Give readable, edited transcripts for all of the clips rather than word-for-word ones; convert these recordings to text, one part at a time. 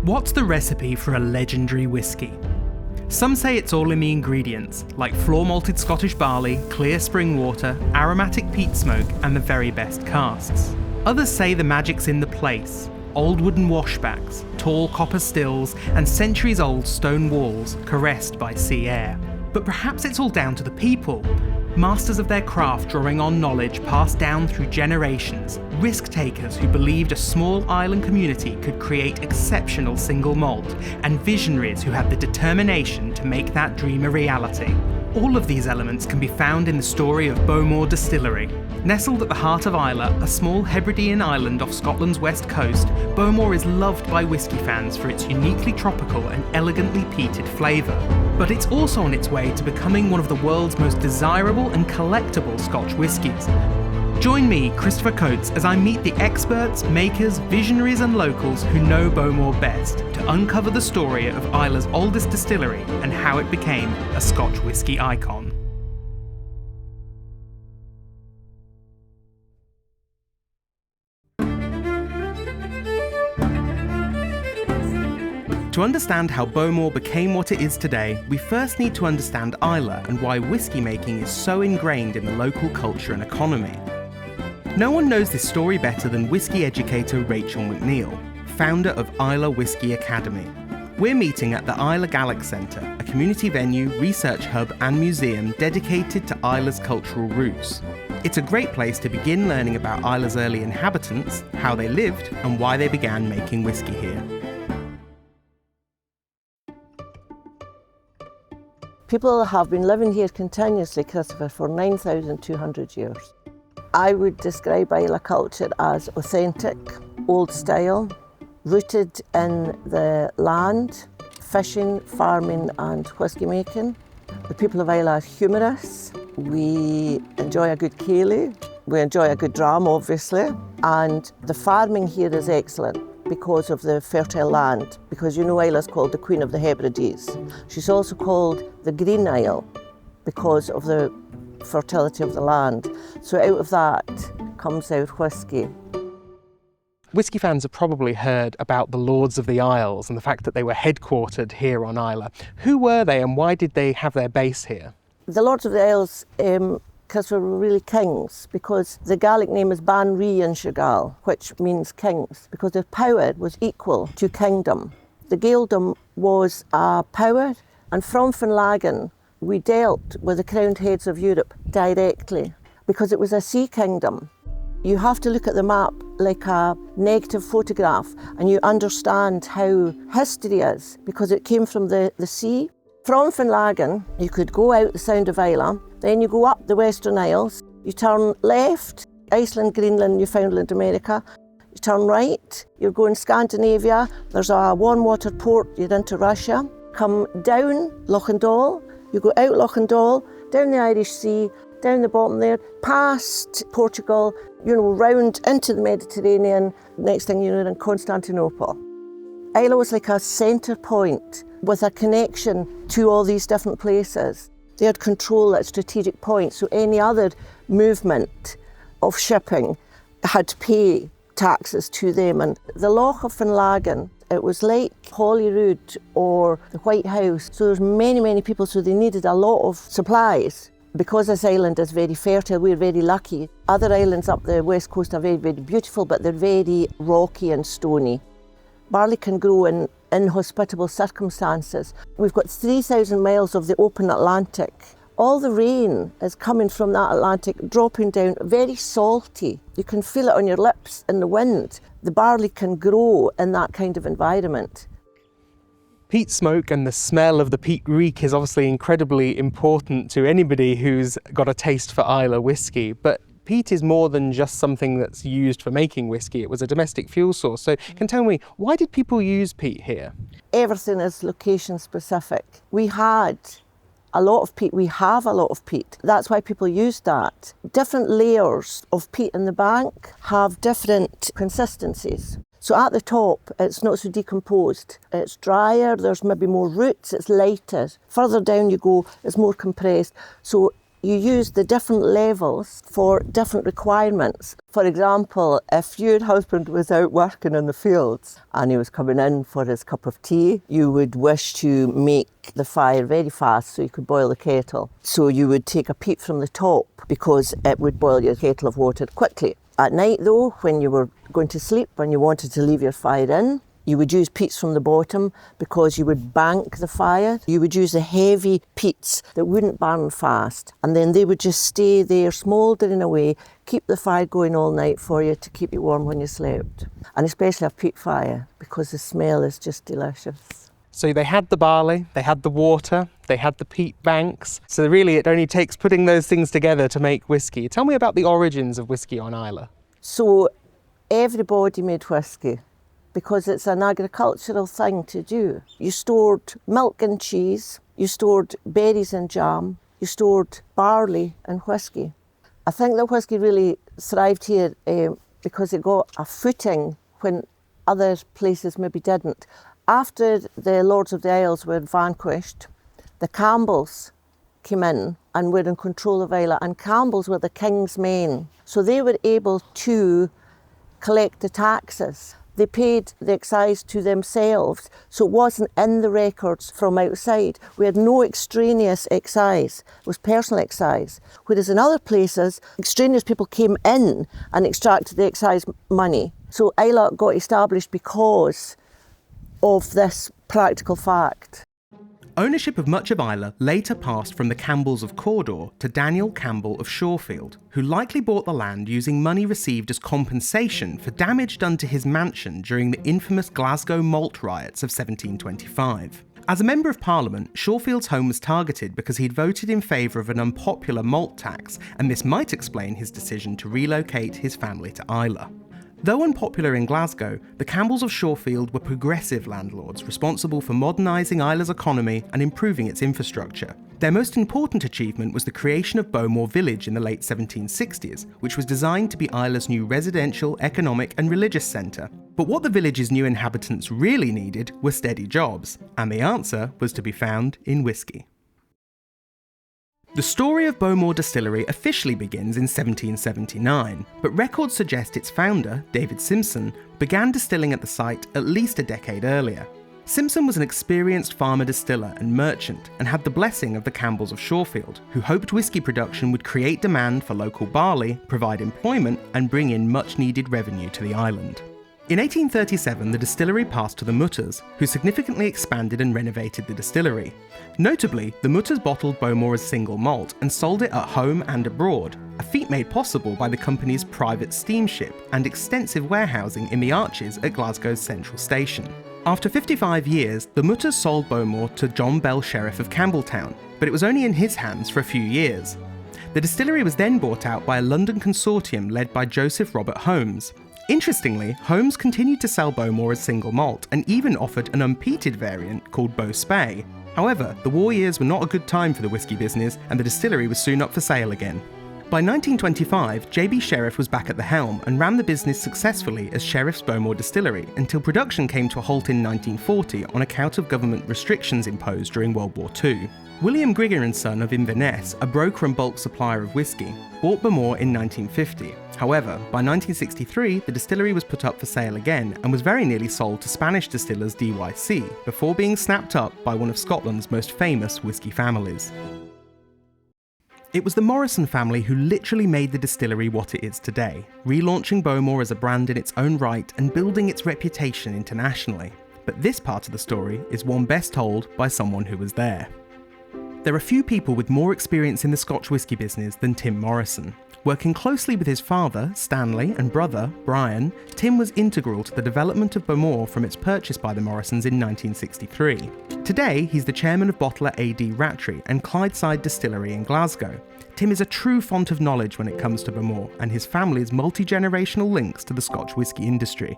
What's the recipe for a legendary whiskey? Some say it's all in the ingredients, like floor-malted Scottish barley, clear spring water, aromatic peat smoke, and the very best casks. Others say the magic's in the place. Old wooden washbacks, tall copper stills, and centuries-old stone walls caressed by sea air. But perhaps it's all down to the people. Masters of their craft drawing on knowledge passed down through generations, risk-takers who believed a small island community could create exceptional single malt, and visionaries who had the determination to make that dream a reality. All of these elements can be found in the story of Bowmore Distillery. Nestled at the heart of Islay, a small Hebridean island off Scotland's west coast, Bowmore is loved by whisky fans for its uniquely tropical and elegantly peated flavour. But it's also on its way to becoming one of the world's most desirable and collectible Scotch whiskies. Join me, Christopher Coates, as I meet the experts, makers, visionaries and locals who know Bowmore best to uncover the story of Islay's oldest distillery and how it became a Scotch whisky icon. To understand how Bowmore became what it is today, we first need to understand Islay and why whisky making is so ingrained in the local culture and economy. No one knows this story better than whisky educator Rachel MacNeill, founder of Islay Whisky Academy. We're meeting at the Islay Gaelic Centre, a community venue, research hub and museum dedicated to Islay's cultural roots. It's a great place to begin learning about Islay's early inhabitants, how they lived and why they began making whisky here. People have been living here continuously, Christopher, for 9,200 years. I would describe Islay culture as authentic, old style, rooted in the land, fishing, farming and whisky making. The people of Islay are humorous. We enjoy a good ceilidh. We enjoy a good dram, obviously. And the farming here is excellent because of the fertile land, because you know Islay's called the Queen of the Hebrides. She's also called the Green Isle because of the fertility of the land. So out of that comes our whisky. Whisky fans have probably heard about the Lords of the Isles and the fact that they were headquartered here on Islay. Who were they and why did they have their base here? The Lords of the Isles, because we were really kings, because the Gaelic name is Ban Ri and Shigal, which means kings, because their power was equal to kingdom. The Gaeldom was a power, and from Finlagan we dealt with the crowned heads of Europe directly, because it was a sea kingdom. You have to look at the map like a negative photograph and you understand how history is, because it came from the sea. From Finlagan, you could go out the Sound of Islay, then you go up the Western Isles, you turn left, Iceland, Greenland, Newfoundland, America, you turn right, you're going Scandinavia, there's a warm-water port, you're into Russia, come down Lochendal, you go out Lochendal, down the Irish Sea, down the bottom there, past Portugal, round into the Mediterranean, next thing you know, you're in Constantinople. Islay was like a centre point with a connection to all these different places. They had control at strategic points, so any other movement of shipping had to pay taxes to them. And the Loch of Finlagan, it was like Holyrood or the White House, so there's many, many people, so they needed a lot of supplies. Because this island is very fertile, we're very lucky. Other islands up the west coast are very, very beautiful, but they're very rocky and stony. Barley can grow in inhospitable circumstances. We've got 3,000 miles of the open Atlantic. All the rain is coming from that Atlantic, dropping down, very salty. You can feel it on your lips in the wind. The barley can grow in that kind of environment. Peat smoke and the smell of the peat reek is obviously incredibly important to anybody who's got a taste for Islay whisky, but peat is more than just something that's used for making whisky. It was a domestic fuel source. So can tell me, why did people use peat here? Everything is location specific. We had a lot of peat, we have a lot of peat. That's why people use that. Different layers of peat in the bank have different consistencies. So at the top, it's not so decomposed. It's drier, there's maybe more roots, it's lighter. Further down you go, it's more compressed. So you use the different levels for different requirements. For example, if your husband was out working in the fields and he was coming in for his cup of tea, you would wish to make the fire very fast so you could boil the kettle. So you would take a peat from the top because it would boil your kettle of water quickly. At night though, when you were going to sleep and you wanted to leave your fire in, you would use peats from the bottom because you would bank the fire. You would use the heavy peats that wouldn't burn fast, and then they would just stay there smouldering away, keep the fire going all night for you to keep you warm when you slept. And especially a peat fire because the smell is just delicious. So they had the barley, they had the water, they had the peat banks. So really it only takes putting those things together to make whiskey. Tell me about the origins of whiskey on Islay. So everybody made whiskey, because it's an agricultural thing to do. You stored milk and cheese, you stored berries and jam, you stored barley and whiskey. I think that whiskey really thrived here because it got a footing when other places maybe didn't. After the Lords of the Isles were vanquished, the Campbells came in and were in control of Islay, and Campbells were the king's men. So they were able to collect the taxes. They paid the excise to themselves, so it wasn't in the records from outside. We had no extraneous excise, it was personal excise. Whereas in other places, extraneous people came in and extracted the excise money. So Islay got established because of this practical fact. Ownership of much of Islay later passed from the Campbells of Cawdor to Daniel Campbell of Shawfield, who likely bought the land using money received as compensation for damage done to his mansion during the infamous Glasgow malt riots of 1725. As a Member of Parliament, Shawfield's home was targeted because he'd voted in favour of an unpopular malt tax, and this might explain his decision to relocate his family to Islay. Though unpopular in Glasgow, the Campbells of Shawfield were progressive landlords responsible for modernising Islay's economy and improving its infrastructure. Their most important achievement was the creation of Bowmore Village in the late 1760s, which was designed to be Islay's new residential, economic and religious centre. But what the village's new inhabitants really needed were steady jobs, and the answer was to be found in whiskey. The story of Bowmore Distillery officially begins in 1779, but records suggest its founder, David Simpson, began distilling at the site at least a decade earlier. Simpson was an experienced farmer distiller and merchant and had the blessing of the Campbells of Shawfield, who hoped whiskey production would create demand for local barley, provide employment and bring in much needed revenue to the island. In 1837, the distillery passed to the Mutters, who significantly expanded and renovated the distillery. Notably, the Mutters bottled Bowmore as single malt and sold it at home and abroad, a feat made possible by the company's private steamship and extensive warehousing in the arches at Glasgow's Central Station. After 55 years, the Mutters sold Bowmore to John Bell, Sheriff of Campbelltown, but it was only in his hands for a few years. The distillery was then bought out by a London consortium led by Joseph Robert Holmes. Interestingly, Holmes continued to sell Bowmore as single malt and even offered an unpeated variant called Bow Spey. However, the war years were not a good time for the whiskey business and the distillery was soon up for sale again. By 1925, J.B. Sheriff was back at the helm and ran the business successfully as Sheriff's Bowmore Distillery until production came to a halt in 1940 on account of government restrictions imposed during World War II. William Grigger & Son of Inverness, a broker and bulk supplier of whiskey, bought Bowmore in 1950. However, by 1963, the distillery was put up for sale again and was very nearly sold to Spanish distillers DYC before being snapped up by one of Scotland's most famous whiskey families. It was the Morrison family who literally made the distillery what it is today, relaunching Bowmore as a brand in its own right and building its reputation internationally. But this part of the story is one best told by someone who was there. There are few people with more experience in the Scotch whisky business than Tim Morrison. Working closely with his father, Stanley, and brother, Brian, Tim was integral to the development of Bowmore from its purchase by the Morrisons in 1963. Today, he's the chairman of bottler A.D. Rattray and Clydeside Distillery in Glasgow. Tim is a true font of knowledge when it comes to Bowmore and his family's multi-generational links to the Scotch whisky industry.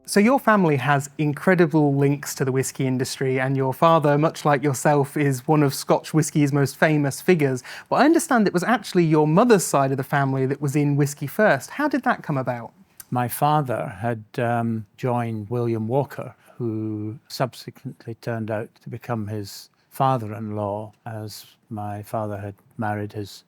So your family has incredible links to the whisky industry and your father, much like yourself, is one of Scotch whisky's most famous figures. But I understand it was actually your mother's side of the family that was in whisky first. How did that come about? My father had joined William Walker, who subsequently turned out to become his father-in-law, as my father had married his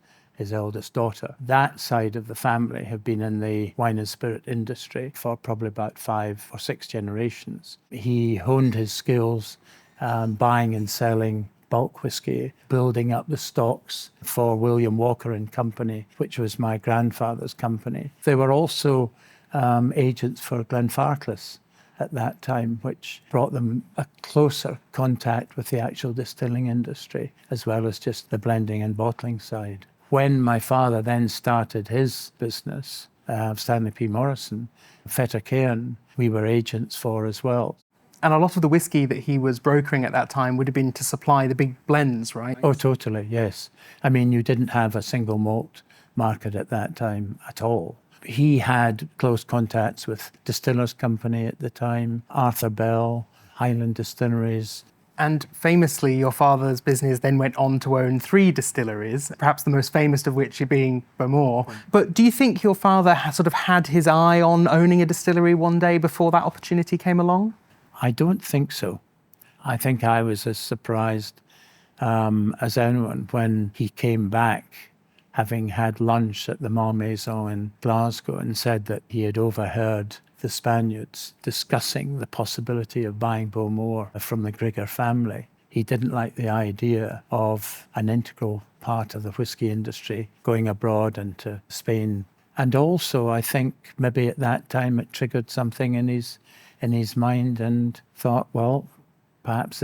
eldest daughter. That side of the family have been in the wine and spirit industry for probably about 5 or 6 generations. He honed his skills buying and selling bulk whisky, building up the stocks for William Walker and Company, which was my grandfather's company. They were also agents for Glenfarclas at that time, which brought them a closer contact with the actual distilling industry, as well as just the blending and bottling side. When my father then started his business, Stanley P. Morrison, Fetter Cairn, we were agents for as well. And a lot of the whiskey that he was brokering at that time would have been to supply the big blends, right? Oh, totally, yes. I mean, you didn't have a single malt market at that time at all. He had close contacts with Distillers Company at the time, Arthur Bell, Highland Distilleries. And famously, your father's business then went on to own 3 distilleries, perhaps the most famous of which being Bowmore. But do you think your father sort of had his eye on owning a distillery one day before that opportunity came along? I don't think so. I think I was as surprised as anyone when he came back, having had lunch at the Malmaison in Glasgow, and said that he had overheard the Spaniards discussing the possibility of buying Bowmore from the Grigger family. He didn't like the idea of an integral part of the whisky industry going abroad into Spain. And also, I think maybe at that time it triggered something in his mind and thought, well, perhaps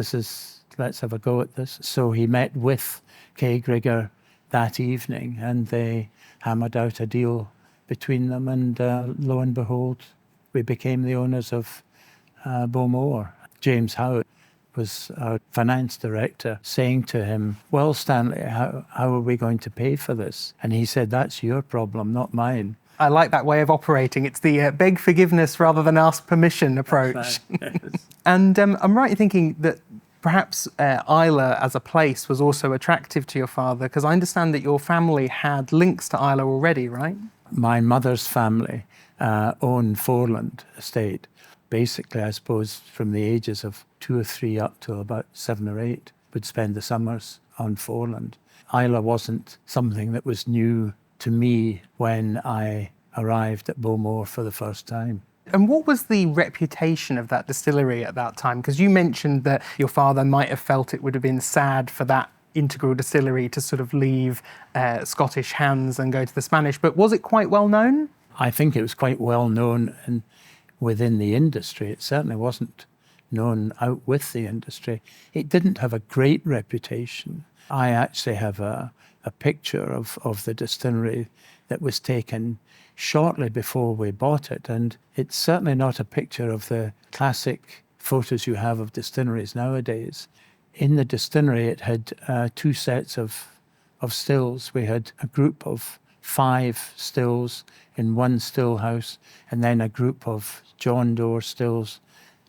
let's have a go at this. So he met with Kay Grigger that evening and they hammered out a deal between them, and lo and behold, we became the owners of Bowmore. James Howard was our finance director, saying to him, well, Stanley, how are we going to pay for this? And he said, that's your problem, not mine. I like that way of operating. It's the beg forgiveness rather than ask permission approach. Yes. And I'm right in thinking that perhaps Islay as a place was also attractive to your father, because I understand that your family had links to Islay already, right? My mother's family owned Foreland Estate. Basically, I suppose, from the ages of 2 or 3 up to about 7 or 8, would spend the summers on Foreland. Islay wasn't something that was new to me when I arrived at Bowmore for the first time. And what was the reputation of that distillery at that time? Because you mentioned that your father might have felt it would have been sad for that integral distillery to sort of leave Scottish hands and go to the Spanish, but was it quite well known? I think it was quite well known within the industry. It certainly wasn't known out with the industry. It didn't have a great reputation. I actually have a picture of the distillery that was taken shortly before we bought it, and it's certainly not a picture of the classic photos you have of distilleries nowadays. In the distillery, it had 2 sets of stills. We had a group of 5 stills in one still house, and then a group of John Doe stills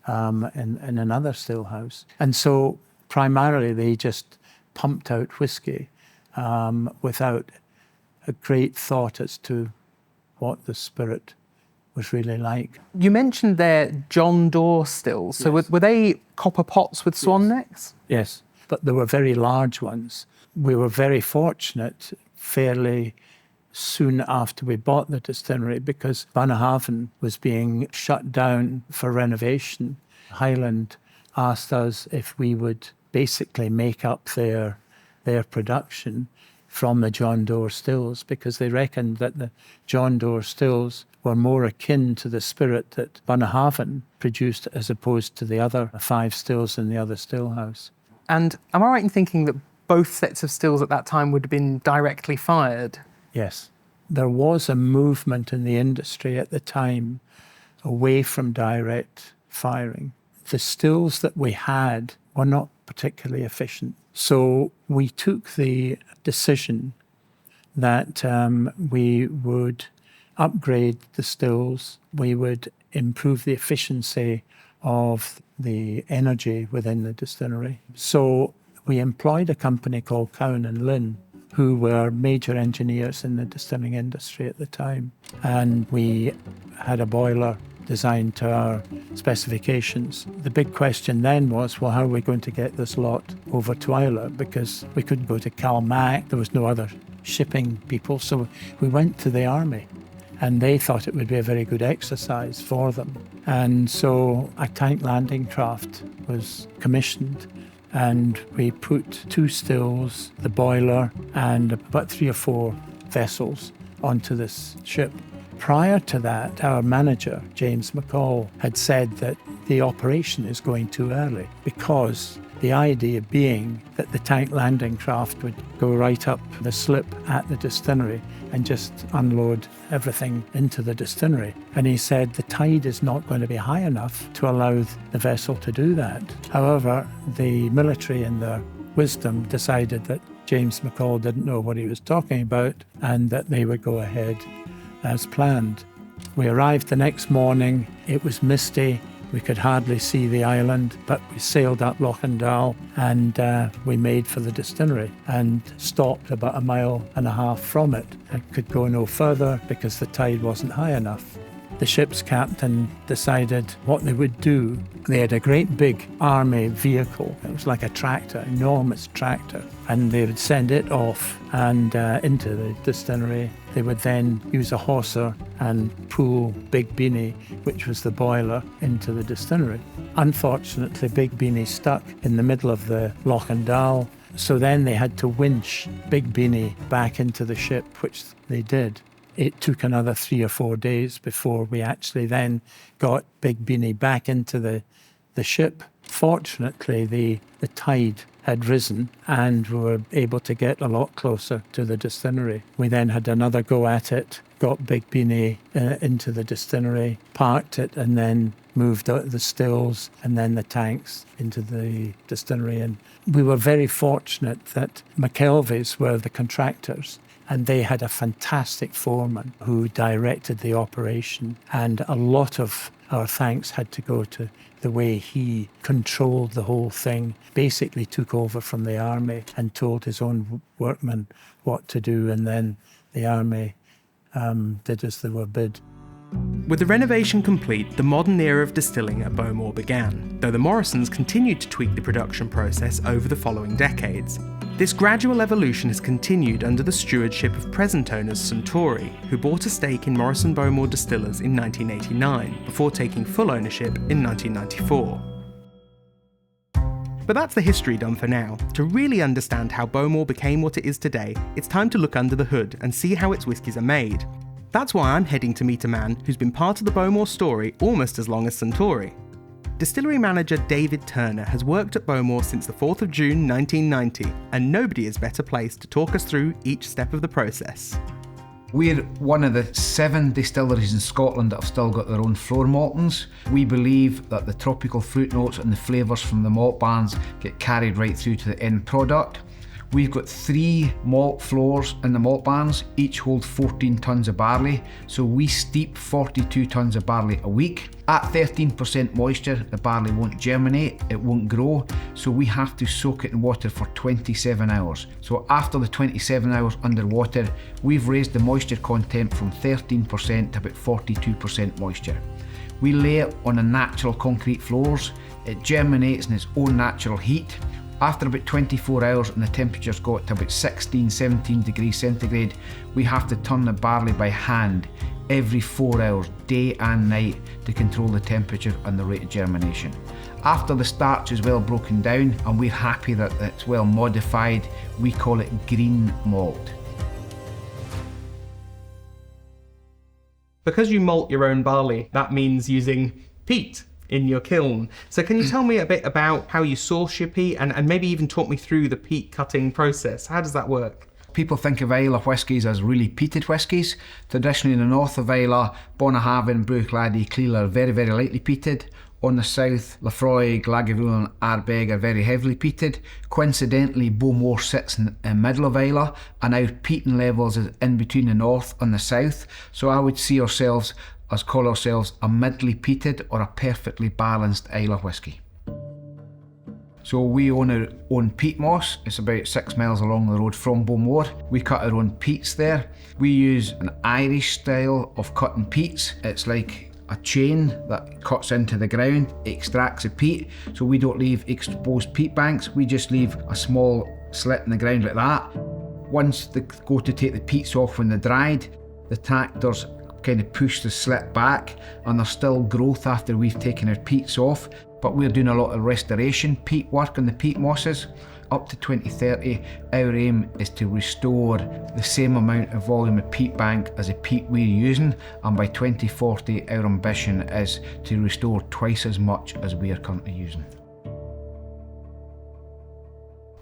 in another still house. And so primarily they just pumped out whiskey without a great thought as to what the spirit was really like. You mentioned there John Doe stills. So Yes. were they copper pots with swan necks? Yes, but they were very large ones. We were very fortunate fairly soon after we bought the distillery, because Bunnahabhain was being shut down for renovation. Highland asked us if we would basically make up their production from the John Doe stills, because they reckoned that the John Doe stills were more akin to the spirit that Bunnahabhain produced as opposed to the other 5 stills in the other still house. And am I right in thinking that both sets of stills at that time would have been directly fired? Yes. There was a movement in the industry at the time away from direct firing. The stills that we had were not particularly efficient. So we took the decision that we would upgrade the stills, we would improve the efficiency of the energy within the distillery. So we employed a company called Cowan and Lynn, who were major engineers in the distilling industry at the time. And we had a boiler designed to our specifications. The big question then was, well, how are we going to get this lot over to Islay? Because we couldn't go to Calmac, there was no other shipping people, so we went to the army. And they thought it would be a very good exercise for them. And so a tank landing craft was commissioned, and we put 2 stills, the boiler, and about 3 or 4 vessels onto this ship. Prior to that, our manager, James McCall, had said that the operation is going too early, because the idea being that the tank landing craft would go right up the slip at the distillery and just unload everything into the distillery. And he said the tide is not going to be high enough to allow the vessel to do that. However, the military in their wisdom decided that James McCall didn't know what he was talking about and that they would go ahead as planned. We arrived the next morning. It was misty. We could hardly see the island, but we sailed up Loch-and-Dal and we made for the distillery and stopped about 1.5 miles from it and could go no further because the tide wasn't high enough. The ship's captain decided what they would do. They had a great big army vehicle. It was like a tractor, enormous tractor, and they would send it off and into the distillery. They would then use a hawser and pull Big Beanie, which was the boiler, into the distillery. Unfortunately, Big Beanie stuck in the middle of the Loch-and-Dal, so then they had to winch Big Beanie back into the ship, which they did. It took another 3 or 4 days before we actually then got Big Beanie back into the ship. Fortunately, the tide had risen and we were able to get a lot closer to the distillery. We then had another go at it, got Big Beanie into the distillery, parked it, and then moved out the stills and then the tanks into the distillery. And we were very fortunate that McKelvey's were the contractors, and they had a fantastic foreman who directed the operation. And a lot of our thanks had to go to the way he controlled the whole thing, basically took over from the army and told his own workmen what to do, and then the army did as they were bid. With the renovation complete, the modern era of distilling at Bowmore began, though the Morrisons continued to tweak the production process over the following decades. This gradual evolution has continued under the stewardship of present owners Suntory, who bought a stake in Morrison Bowmore Distillers in 1989, before taking full ownership in 1994. But that's the history done for now. To really understand how Bowmore became what it is today, it's time to look under the hood and see how its whiskies are made. That's why I'm heading to meet a man who's been part of the Bowmore story almost as long as Suntory. Distillery manager David Turner has worked at Bowmore since the 4th of June 1990, and nobody is better placed to talk us through each step of the process. We're one of the 7 distilleries in Scotland that have still got their own floor maltings. We believe that the tropical fruit notes and the flavours from the malt bands get carried right through to the end product. We've got 3 malt floors in the malt bands, each hold 14 tonnes of barley, so we steep 42 tonnes of barley a week. At 13% moisture, the barley won't germinate, it won't grow, so we have to soak it in water for 27 hours. So after the 27 hours underwater, we've raised the moisture content from 13% to about 42% moisture. We lay it on a natural concrete floors, it germinates in its own natural heat. After about 24 hours and the temperature's got to about 16-17 degrees centigrade, we have to turn the barley by hand every 4 hours, day and night, to control the temperature and the rate of germination. After the starch is well broken down and we're happy that it's well modified, we call it green malt. Because you malt your own barley, that means using peat in your kiln. So can you tell me a bit about how you source your peat and maybe even talk me through the peat cutting process? How does that work? People think of Islay whiskies as really peated whiskies. Traditionally in the north of Islay, Bunnahabhain, Bruichladdich, Cleal are very, very lightly peated. On the south, Lafroy, Glagavulin and Ardbeg are very heavily peated. Coincidentally, Bowmore sits in the middle of Islay and our peating levels is in between the north and the south. So I would call ourselves a midly peated or a perfectly balanced Islay whisky. So we own our own peat moss. It's about 6 miles along the road from Bowmore. We cut our own peats there. We use an Irish style of cutting peats. It's like a chain that cuts into the ground, extracts the peat, so we don't leave exposed peat banks, we just leave a small slit in the ground like that. Once they go to take the peats off when they're dried, the tractors kind of push the slit back, and there's still growth after we've taken our peats off, but we're doing a lot of restoration peat work on the peat mosses. Up to 2030, our aim is to restore the same amount of volume of peat bank as the peat we're using, and by 2040 our ambition is to restore twice as much as we are currently using.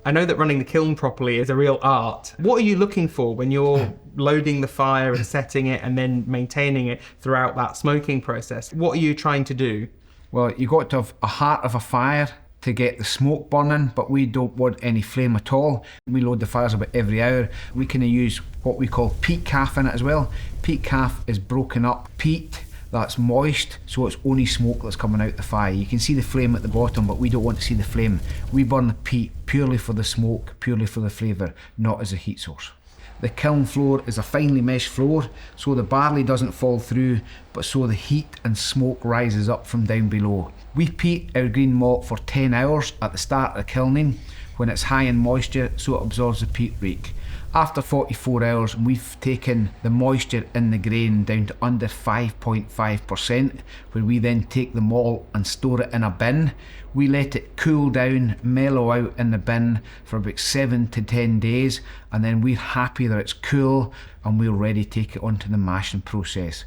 I know that running the kiln properly is a real art. What are you looking for when you're loading the fire and setting it and then maintaining it throughout that smoking process? What are you trying to do? Well, you've got to have a heart of a fire to get the smoke burning, but we don't want any flame at all. We load the fires about every hour. We can use what we call peat calf in it as well. Peat calf is broken up peat that's moist, so it's only smoke that's coming out the fire. You can see the flame at the bottom, but we don't want to see the flame. We burn the peat purely for the smoke, purely for the flavour, not as a heat source. The kiln floor is a finely meshed floor, so the barley doesn't fall through, but so the heat and smoke rises up from down below. We peat our green malt for 10 hours at the start of kilning when it's high in moisture, so it absorbs the peat reek. After 44 hours, we've taken the moisture in the grain down to under 5.5%, where we then take the malt and store it in a bin. We let it cool down, mellow out in the bin for about 7 to 10 days, and then we're happy that it's cool and we're ready to take it onto the mashing process.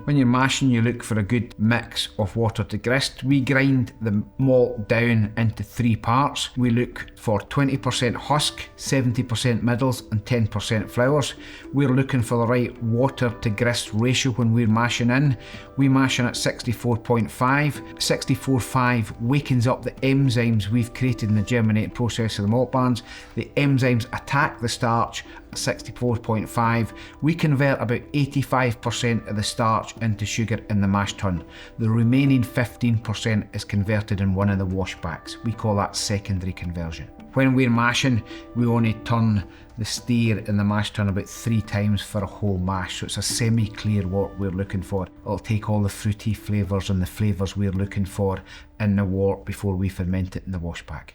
When you're mashing, you look for a good mix of water to grist. We grind the malt down into 3 parts. We look for 20% husk, 70% middles and 10% flowers. We're looking for the right water to grist ratio when we're mashing in. We mash in at 64.5. 64.5 wakens up the enzymes we've created in the germinating process of the malt barns. The enzymes attack the starch. 64.5, we convert about 85% of the starch into sugar in the mash tun. The remaining 15% is converted in one of the washbacks. We call that secondary conversion. When we're mashing, we only turn the steer in the mash tun about 3 times for a whole mash, so it's a semi-clear wort we're looking for. It'll take all the fruity flavours and the flavours we're looking for in the wort before we ferment it in the washback.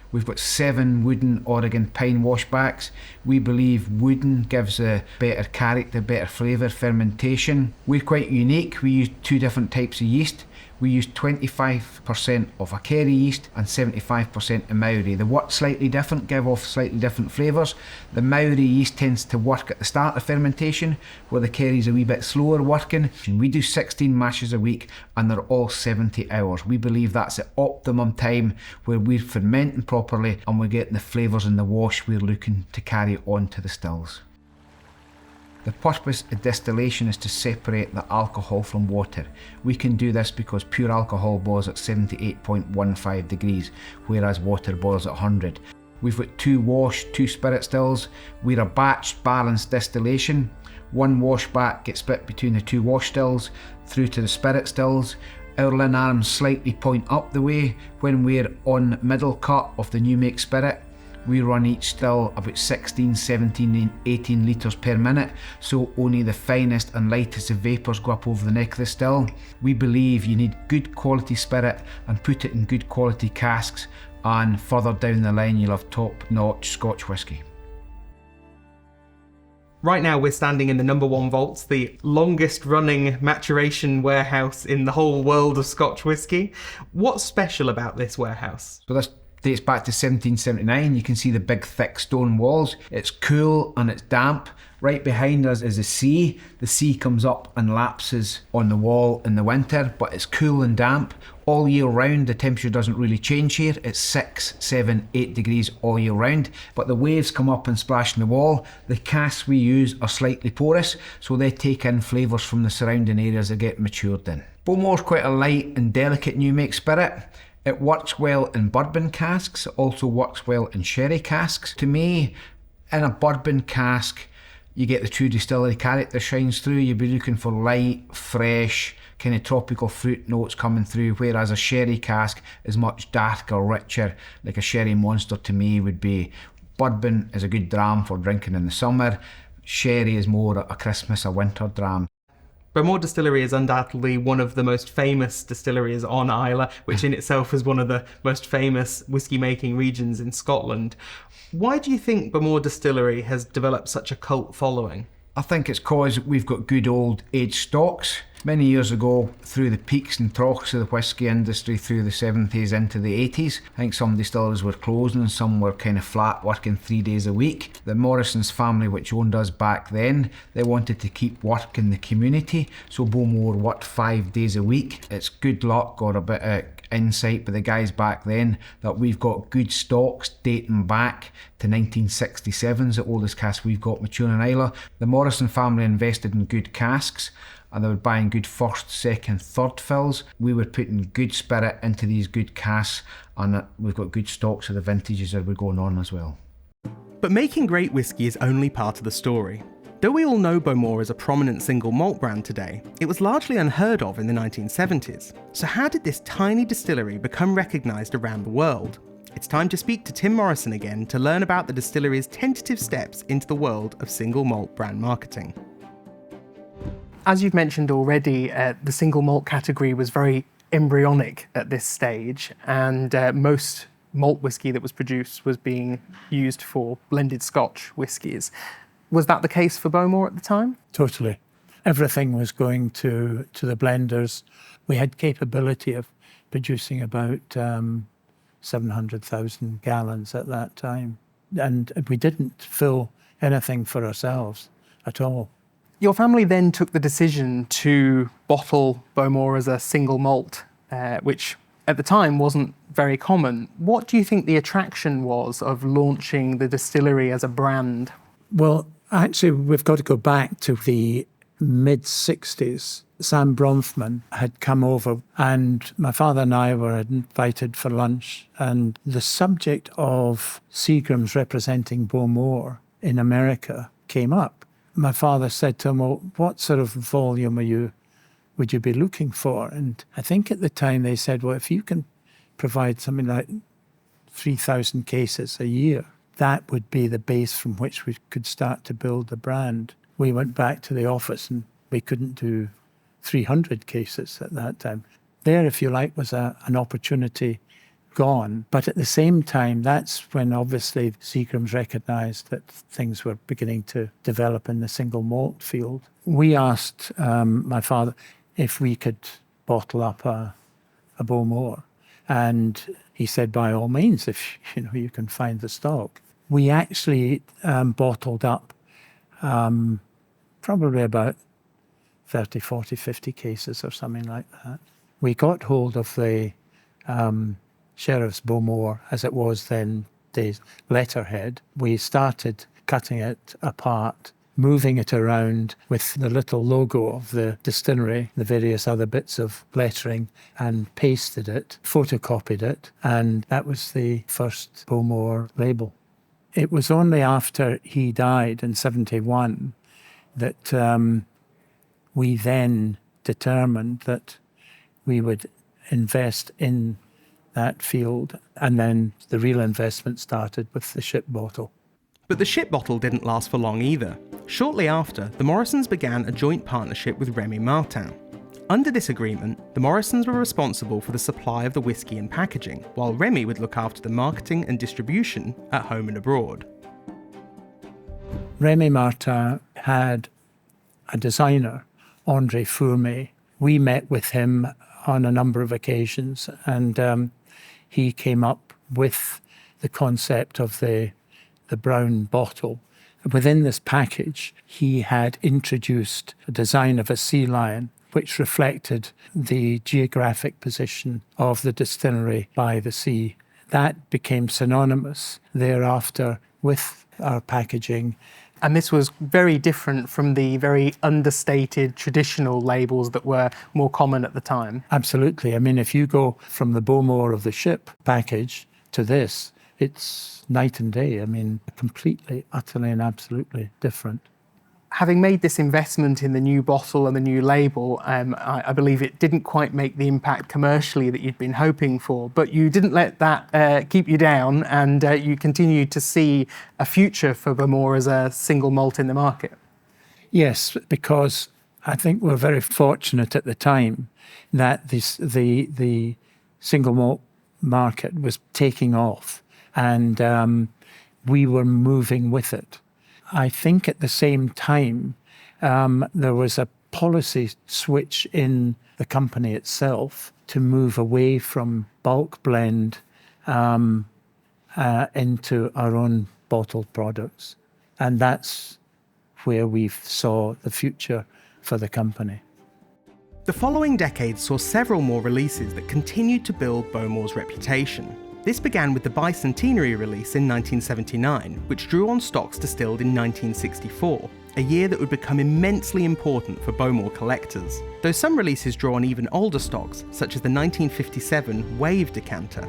We've got 7 wooden Oregon pine washbacks. We believe wooden gives a better character, better flavour, fermentation. We're quite unique. We use 2 different types of yeast. We use 25% of a Kerry yeast and 75% of Maori. The wort's slightly different, give off slightly different flavours. The Maori yeast tends to work at the start of fermentation, where the Kerry's a wee bit slower working. We do 16 mashes a week and they're all 70 hours. We believe that's the optimum time where we're fermenting properly and we're getting the flavours in the wash we're looking to carry on to the stills. The purpose of distillation is to separate the alcohol from water. We can do this because pure alcohol boils at 78.15 degrees, whereas water boils at 100. We've got 2 wash, 2 spirit stills. We're a batch balanced distillation. 1 wash back gets split between the 2 wash stills through to the spirit stills. Our lin arms slightly point up the way. When we're on middle cut of the new make spirit, we run each still about 16, 17 and 18 litres per minute, so only the finest and lightest of vapours go up over the neck of the still. We believe you need good quality spirit and put it in good quality casks, and further down the line you'll have top-notch Scotch whisky. Right now we're standing in the number 1 vaults, the longest running maturation warehouse in the whole world of Scotch whisky. What's special about this warehouse? So this dates back to 1779. You can see the big thick stone walls. It's cool and it's damp. Right behind us is the sea. The sea comes up and lapses on the wall in the winter, but it's cool and damp. All year round, the temperature doesn't really change here. It's 6, 7, 8 degrees all year round, but the waves come up and splash in the wall. The casks we use are slightly porous, so they take in flavours from the surrounding areas that get matured in. Bowmore's quite a light and delicate new make spirit. It works well in bourbon casks, it also works well in sherry casks. To me, in a bourbon cask, you get the true distillery character shines through. You'd be looking for light, fresh, kind of tropical fruit notes coming through, whereas a sherry cask is much darker, richer. Like a sherry monster to me would be. Bourbon is a good dram for drinking in the summer. Sherry is more a Christmas, a winter dram. Bowmore Distillery is undoubtedly one of the most famous distilleries on Islay, which in itself is one of the most famous whisky-making regions in Scotland. Why do you think Bowmore Distillery has developed such a cult following? I think it's because we've got good old aged stocks. Many years ago, through the peaks and troughs of the whisky industry through the 70s into the 80s, I think some distilleries were closing and some were kind of flat, working 3 days a week. The Morrisons family, which owned us back then, they wanted to keep work in the community, so Bowmore worked 5 days a week. It's good luck or a bit of insight by the guys back then that we've got good stocks dating back to 1967's the oldest cask we've got maturing in Islay. The Morrison family invested in good casks and they were buying good first, second, third fills. We were putting good spirit into these good casks and we've got good stocks of the vintages that were going on as well. But making great whisky is only part of the story. Though we all know Bowmore as a prominent single malt brand today, it was largely unheard of in the 1970s. So how did this tiny distillery become recognised around the world? It's time to speak to Tim Morrison again to learn about the distillery's tentative steps into the world of single malt brand marketing. As you've mentioned already, the single malt category was very embryonic at this stage, and most malt whisky that was produced was being used for blended Scotch whiskies. Was that the case for Bowmore at the time? Totally. Everything was going to the blenders. We had capability of producing about 700,000 gallons at that time. And we didn't fill anything for ourselves at all. Your family then took the decision to bottle Bowmore as a single malt, which at the time wasn't very common. What do you think the attraction was of launching the distillery as a brand? Well, actually, we've got to go back to the mid-60s. Sam Bronfman had come over and my father and I were invited for lunch, and the subject of Seagram's representing Bowmore in America came up. My father said to him, well, what sort of volume would you be looking for? And I think at the time they said, well, if you can provide something like 3,000 cases a year, that would be the base from which we could start to build the brand. We went back to the office and we couldn't do 300 cases at that time. There, if you like, was an opportunity gone. But at the same time, that's when obviously Seagram's recognised that things were beginning to develop in the single malt field. We asked my father if we could bottle up a Bowmore. And he said, by all means, if you can find the stock. We actually bottled up probably about 30, 40, 50 cases or something like that. We got hold of the Sheriff's Bowmore, as it was then, the letterhead. We started cutting it apart, moving it around with the little logo of the distillery, the various other bits of lettering, and pasted it, photocopied it, and that was the first Bowmore label. It was only after he died in 71 that we then determined that we would invest in that field, and then the real investment started with the ship bottle. But the ship bottle didn't last for long either. Shortly after, the Morrisons began a joint partnership with Remy Martin. Under this agreement, the Morrisons were responsible for the supply of the whisky and packaging, while Remy would look after the marketing and distribution at home and abroad. Remy Martin had a designer, André Fourmé. We met with him on a number of occasions, and he came up with the concept of the brown bottle. Within this package, he had introduced a design of a sea lion, which reflected the geographic position of the distillery by the sea. That became synonymous thereafter with our packaging. And this was very different from the very understated traditional labels that were more common at the time. Absolutely. I mean, if you go from the Bowmore of the ship package to this, it's night and day. I mean, completely, utterly and absolutely different. Having made this investment in the new bottle and the new label, I believe it didn't quite make the impact commercially that you'd been hoping for, but you didn't let that keep you down, and you continued to see a future for Bowmore as a single malt in the market. Yes, because I think we're very fortunate at the time that the single malt market was taking off, and we were moving with it. I think at the same time, there was a policy switch in the company itself to move away from bulk blend into our own bottled products. And that's where we saw the future for the company. The following decade saw several more releases that continued to build Bowmore's reputation. This began with the bicentenary release in 1979, which drew on stocks distilled in 1964, a year that would become immensely important for Bowmore collectors, though some releases draw on even older stocks, such as the 1957 Wave decanter.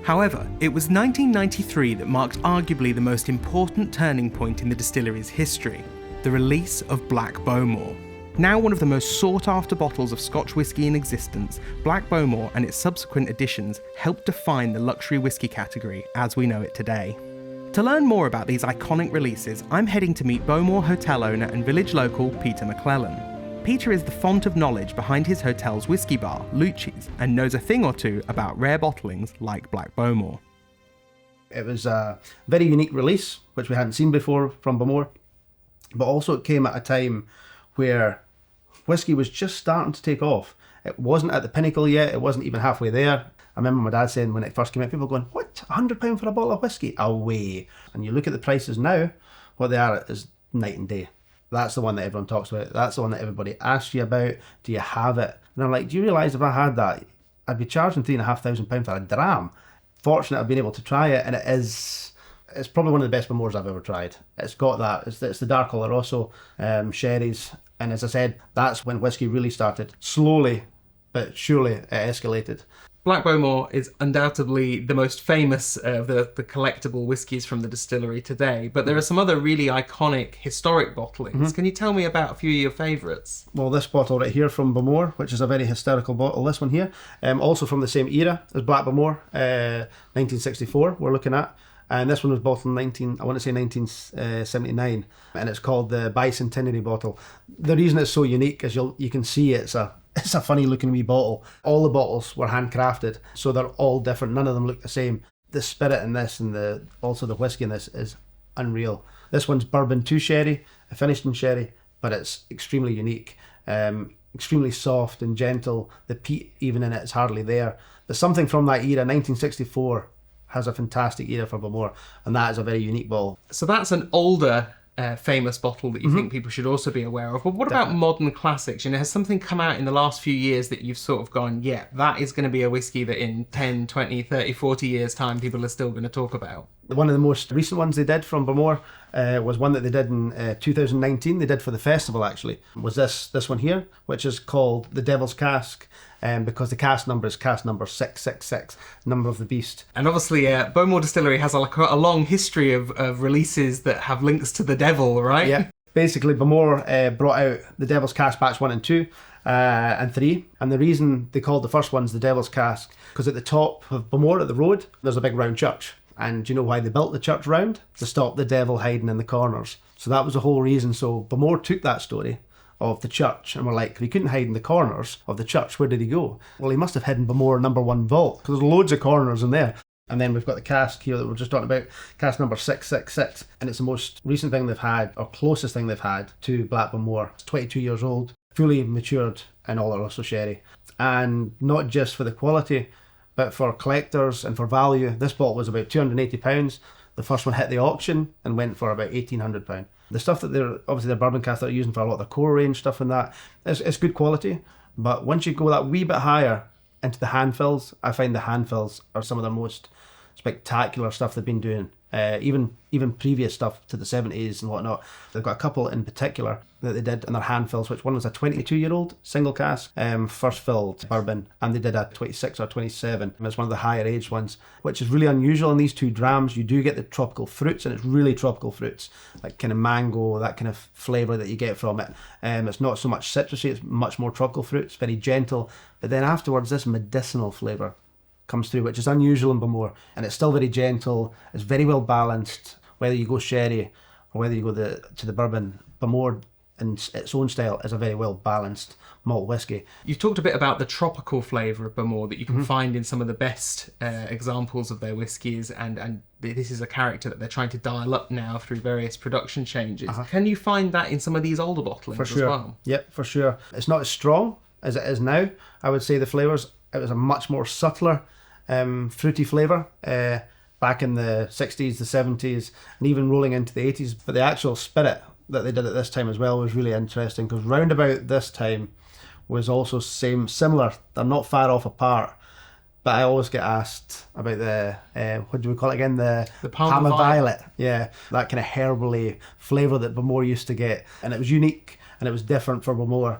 However, it was 1993 that marked arguably the most important turning point in the distillery's history, the release of Black Bowmore. Now one of the most sought-after bottles of Scotch whisky in existence, Black Bowmore and its subsequent additions helped define the luxury whisky category as we know it today. To learn more about these iconic releases, I'm heading to meet Bowmore hotel owner and village local Peter McClellan. Peter is the font of knowledge behind his hotel's whisky bar, Lucci's, and knows a thing or two about rare bottlings like Black Bowmore. It was a very unique release, which we hadn't seen before from Bowmore, but also it came at a time where whisky was just starting to take off. It wasn't at the pinnacle yet, it wasn't even halfway there. I remember my dad saying when it first came out, people going, what, £100 for a bottle of whisky? Away. And you look at the prices now, what they are is night and day. That's the one that everyone talks about. That's the one that everybody asks you about. Do you have it? And I'm like, do you realise if I had that, I'd be charging £3,500 for a dram. Fortunate I've been able to try it, and it's probably one of the best Bowmores I've ever tried. It's got that. It's the dark Oloroso sherries. And as I said, that's when whisky really started. Slowly, but surely it escalated. Black Bowmore is undoubtedly the most famous of the collectible whiskies from the distillery today, but there are some other really iconic historic bottlings. Mm-hmm. Can you tell me about a few of your favourites? Well, this bottle right here from Bowmore, which is a very historical bottle, this one here, also from the same era as Black Bowmore, 1964 we're looking at. And this one was bottled in 1979, and it's called the bicentenary bottle. The reason it's so unique is you can see it's a funny looking wee bottle. All the bottles were handcrafted, so they're all different. None of them look the same. The spirit in this and also the whiskey in this is unreal. This one's bourbon to sherry, finished in sherry, but it's extremely unique. Extremely soft and gentle. The peat even in it is hardly there. But something from that era, 1964, has a fantastic era for Bowmore, and that is a very unique bottle. So that's an older famous bottle that you think people should also be aware of. But what about modern classics? You know, has something come out in the last few years that you've sort of gone, yeah, that is going to be a whiskey that in 10, 20, 30, 40 years time people are still going to talk about? One of the most recent ones they did from Bowmore was one that they did in 2019. They did for the festival, actually. Was this one here, which is called the Devil's Cask, because the cask number is cask number 666, number of the beast. And obviously, Bowmore Distillery has a long history of releases that have links to the devil, right? Yeah. Basically, Bowmore brought out the Devil's Cask batch 1 and 2 and 3. And the reason they called the first ones the Devil's Cask, because at the top of Bowmore, at the road, there's a big round church. And do you know why they built the church round? To stop the devil hiding in the corners. So that was the whole reason. So Bowmore took that story of the church and were like, if he couldn't hide in the corners of the church, where did he go? Well, he must have hidden Bowmore number 1 vault, because there's loads of corners in there. And then we've got the cask here that we're just talking about, cask number 666. And it's the most recent thing they've had, or closest thing they've had to Black Bowmore. It's 22 years old, fully matured in Oloroso sherry. And not just for the quality, but for collectors and for value. This bottle was about £280. The first one hit the auction and went for about £1,800. The stuff that their bourbon cask that they're using for a lot of the core range stuff and that, it's good quality. But once you go that wee bit higher into the hand fills, I find the hand fills are some of the most spectacular stuff they've been doing. Even previous stuff to the 70s and whatnot. They've got a couple in particular that they did in their hand fills, which one was a 22-year-old single cask, first filled bourbon, and they did a 26 or 27. It's one of the higher aged ones, which is really unusual in these 2 drams. You do get the tropical fruits, and it's really tropical fruits, like kind of mango, that kind of flavour that you get from it. It's not so much citrusy, it's much more tropical fruits, very gentle. But then afterwards, this medicinal flavour comes through, which is unusual in Bowmore, and it's still very gentle. It's very well balanced, whether you go sherry or whether you go to the bourbon. Bowmore in its own style is a very well balanced malt whiskey. You've talked a bit about the tropical flavour of Bowmore that you can find in some of the best examples of their whiskies, and this is a character that they're trying to dial up now through various production changes. Can you find that in some of these older bottlings For sure. as well? Yep, for sure. It's not as strong as it is now. I would say the flavours, it was a much more subtler, fruity flavour back in the 60s, the 70s, and even rolling into the 80s. But the actual spirit that they did at this time as well was really interesting, because round about this time was also similar. They're not far off apart, but I always get asked about the what do we call it again, the Palmer Violet. Yeah, that kind of herbally flavour that Bowmore used to get, and it was unique and it was different for Bowmore.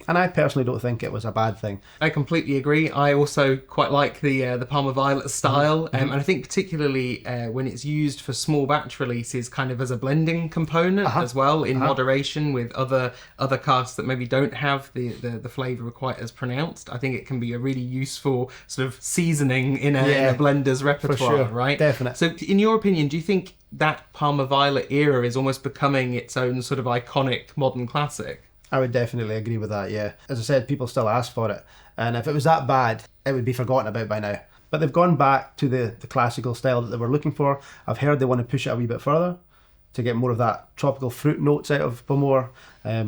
And I personally don't think it was a bad thing. I completely agree. I also quite like the Palmer Violet style, and I think particularly when it's used for small batch releases, kind of as a blending component as well, in moderation with other casks that maybe don't have the flavour quite as pronounced. I think it can be a really useful sort of seasoning in a blender's repertoire, for sure. right? Definitely. So in your opinion, do you think that Palmer Violet era is almost becoming its own sort of iconic modern classic? I would definitely agree with that, yeah. As I said, people still ask for it. And if it was that bad, it would be forgotten about by now. But they've gone back to the classical style that they were looking for. I've heard they want to push it a wee bit further to get more of that tropical fruit notes out of Bowmore.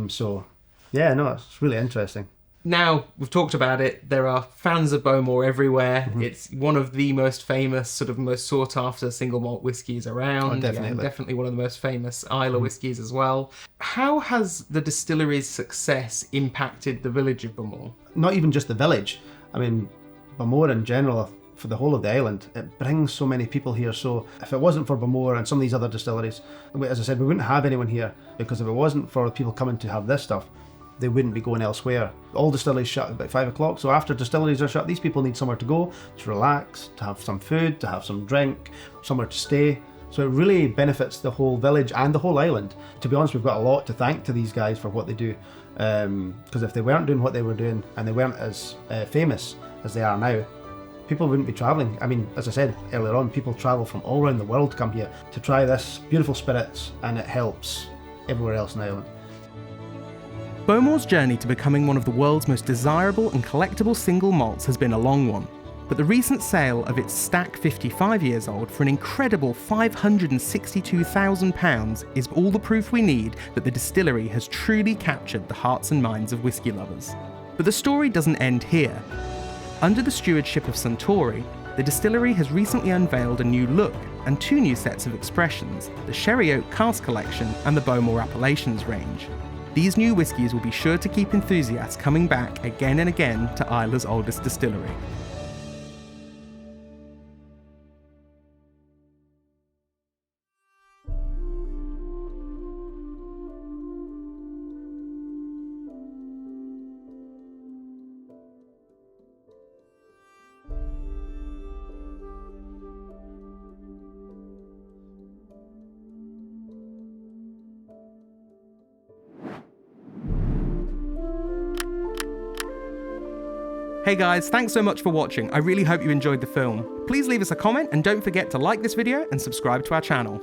So, yeah, no, it's really interesting. Now, we've talked about it, there are fans of Bowmore everywhere. It's one of the most famous, sort of most sought after single malt whiskies around. Oh, definitely. Definitely one of the most famous Islay whiskies as well. How has the distillery's success impacted the village of Bowmore? Not even just the village. I mean, Bowmore in general, for the whole of the island, it brings so many people here. So if it wasn't for Bowmore and some of these other distilleries, as I said, we wouldn't have anyone here, because if it wasn't for people coming to have this stuff, they wouldn't be going elsewhere. All distilleries shut about 5 o'clock, so after distilleries are shut, these people need somewhere to go, to relax, to have some food, to have some drink, somewhere to stay. So it really benefits the whole village and the whole island. To be honest, we've got a lot to thank to these guys for what they do, because if they weren't doing what they were doing and they weren't as famous as they are now, people wouldn't be travelling. I mean, as I said earlier on, people travel from all around the world to come here to try this beautiful spirits, and it helps everywhere else in the island. Bowmore's journey to becoming one of the world's most desirable and collectible single malts has been a long one, but the recent sale of its stack 55 years old for an incredible £562,000 is all the proof we need that the distillery has truly captured the hearts and minds of whisky lovers. But the story doesn't end here. Under the stewardship of Suntory, the distillery has recently unveiled a new look and 2 new sets of expressions, the Sherry Oak Cask Collection and the Bowmore Appellations range. These new whiskies will be sure to keep enthusiasts coming back again and again to Islay's oldest distillery. Hey guys, thanks so much for watching. I really hope you enjoyed the film. Please leave us a comment and don't forget to like this video and subscribe to our channel.